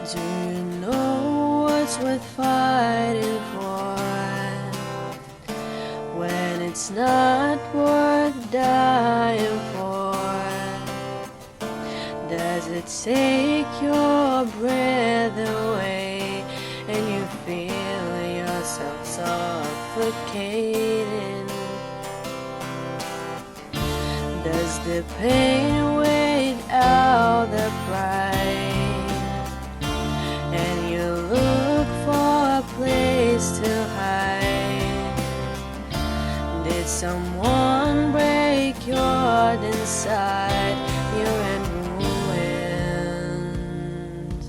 Do you know what's worth fighting for when it's not worth dying for? Does it take your breath away and you feel yourself suffocating? Does the pain wait out the pride and you look for a place to hide? Did someone break your heart inside? You're in ruins.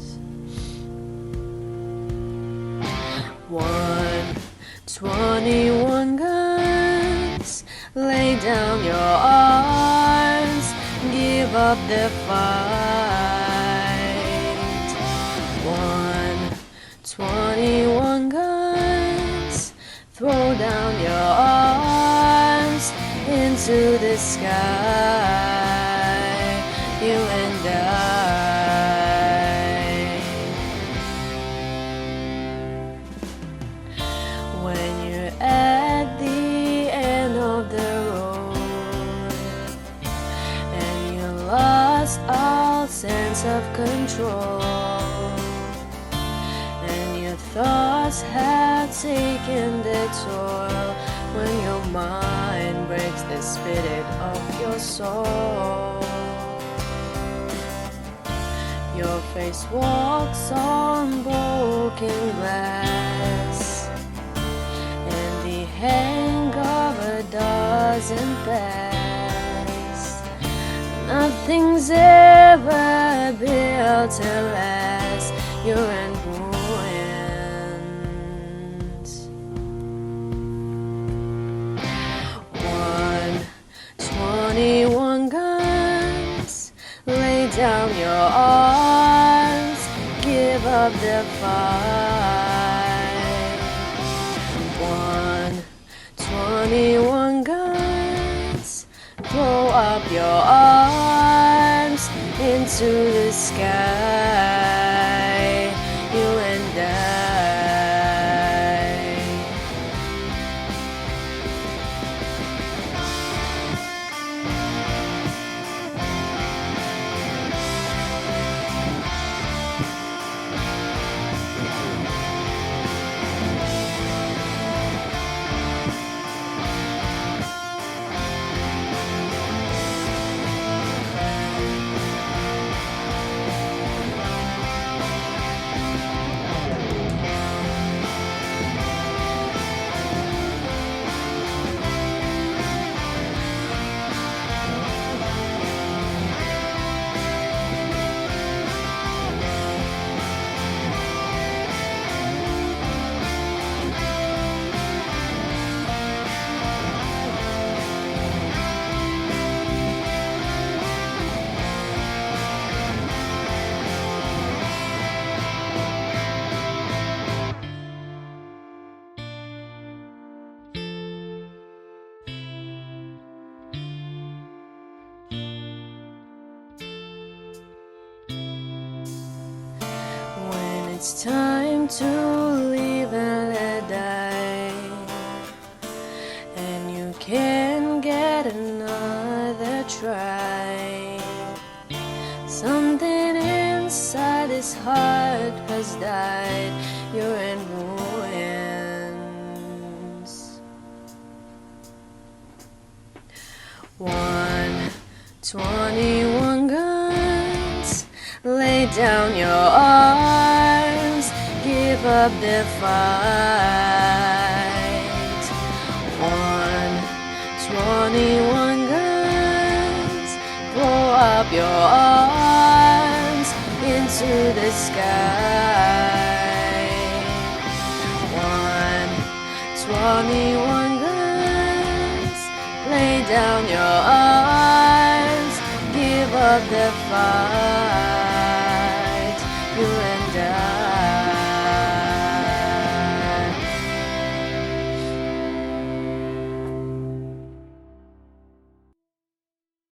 121 guns, lay down your arms, give up the fight. 121 guns, throw down your arms into the sky, you and I. When you're at the end of the road and you lost all sense of control and your thoughts have taken the toll, when your mind breaks the spirit of your soul, your face walks on broken glass and the hangover doesn't pass. Nothing's ever built to last. You're in ruins. 121 guns, lay down your arms, give up the fight. 121 guns, throw up your arms into the sky, you and I. It's time to live and let die, and you can get another try. Something inside this heart has died. You're in ruins. 121 guns, lay down your arms, give up the fight. 121 guns, throw up your arms into the sky. 121 guns, lay down your arms, give up the fight.